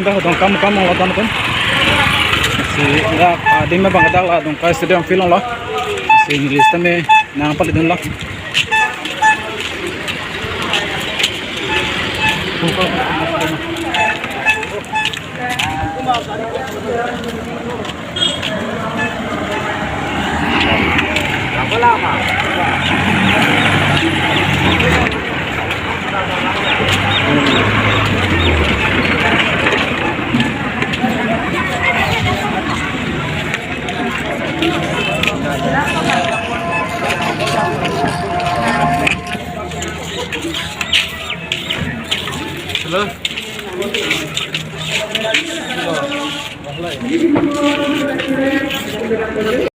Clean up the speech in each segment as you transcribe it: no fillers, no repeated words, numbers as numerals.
dah dong kamu lawan pun si dah di mana bang dah lah dong kai stadium film lah si English tame nang pal dun lah apa lama Halo.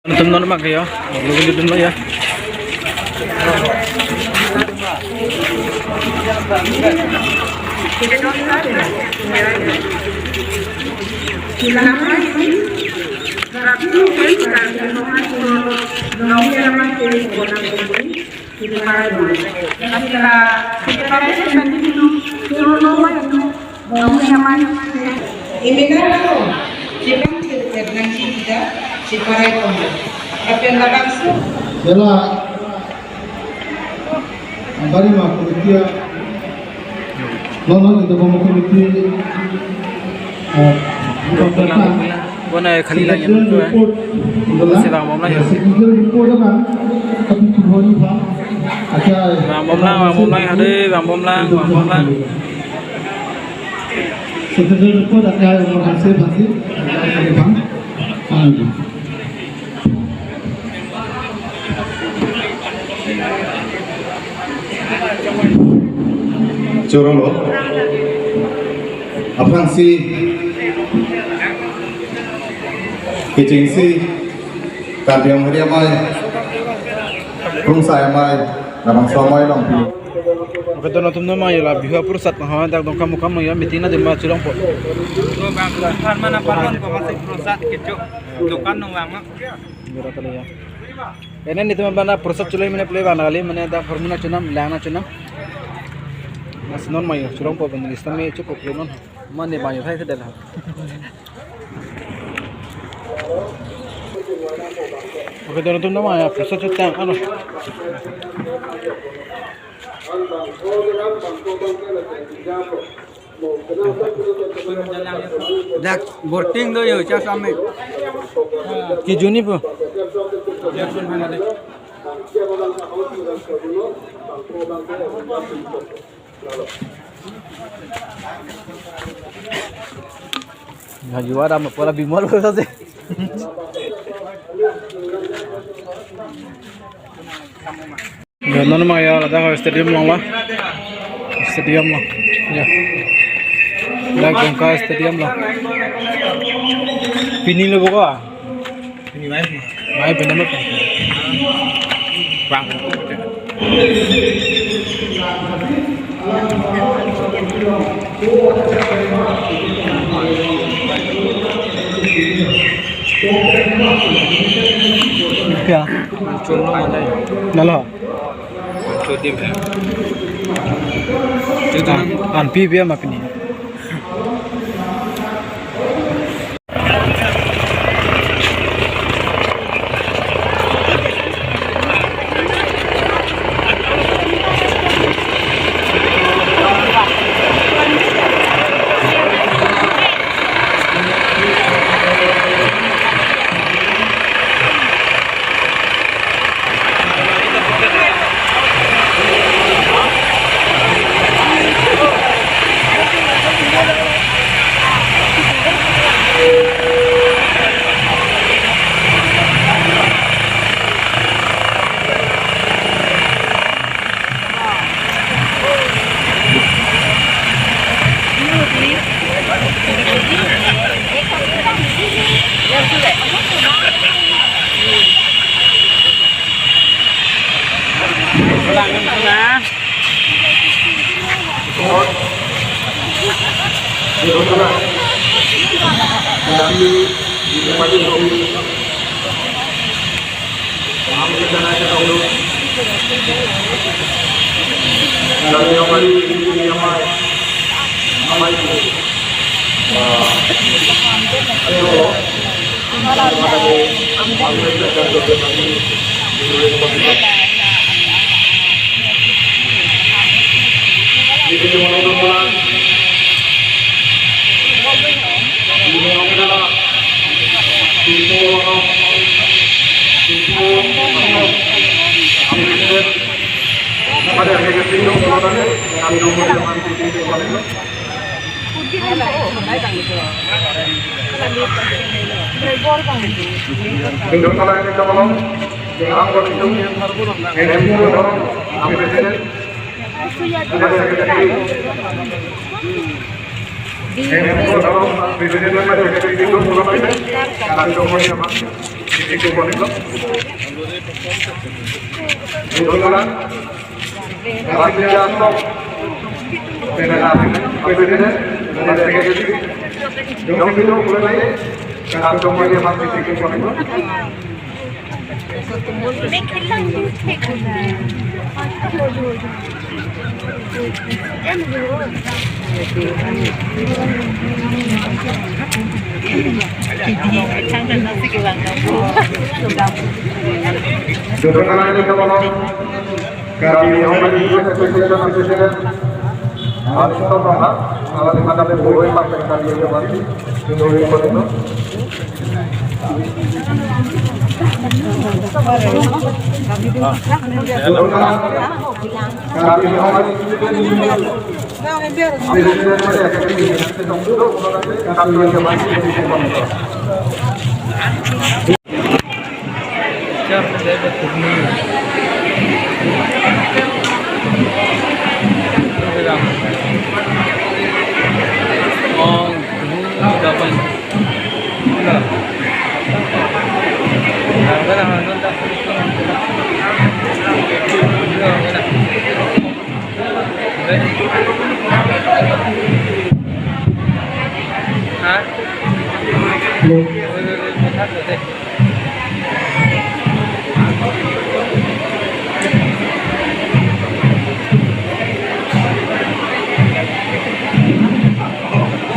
Teman-teman mak ya, belum dulu ya. Bari ma kulitia nono itu mau kulitia Bona khali la yan tu se bang mom la ya report kan tapi kuboni pha acha bang mom la hade bang mom la secretary report acha umur hasil hasil bang Corolo, apa sih? Kecing sih, kandang hari amai, rumah amai, namang samai lampu. Oke to natum nama ya la biha pursat nah dak dong kamu ya mitina de ma chulong po. To bang kan mana parlon ko masih pursat kecuk dukan nang lama. Mera kali ya. Enen itu mana pursat chulai mene play bana kali mene da formula chunam lana chunam. Mas non mayo chulong po ban lista me cukup non. Mane banyak saya sedal. Oke to natum nama ya pursat chutang ano. Dak boarding do yo cha same. Ki juni po. Jackson Bangladesh. Ya juara mau pola bimol saja. Ganon mah ya ada stadium lah. Stadium lah. Ya. Dah gongka stadium lah. Pini lo buka. Ini mai. Mai benar benar. Bang. Ya. Cholo mana? Nalo. Chotim hai. Kan pi biar mah pini.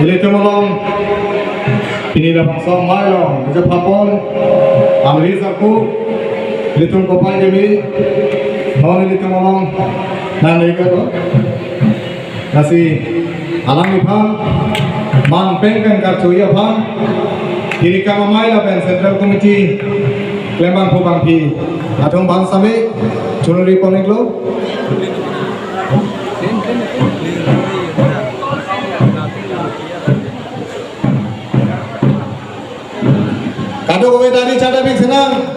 Ini tolong ini dah bangsa Melayu, macam Papon, Amerika aku, litung kopai demi, mau ini tolong, nanti kalau nasi alam ipang, mampeng kan karcuya pang, kiri kamu Melayu pen Central Committee, Lembang Pubang Pi, atau bangsa me, curi ponik lo. Kado kowe tadi cada bing senang.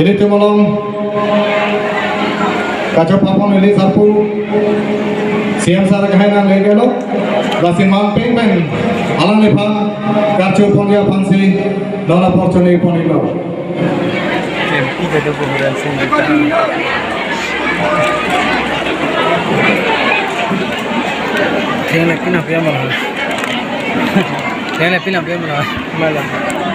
Ini tumolong kacau papon ini sapu siang sara kahainan lege lo lasi mamping men alang lepan kacau ponia pansi dona porconi poni lo Tengah pina pia malah. Tengah pina pia malah.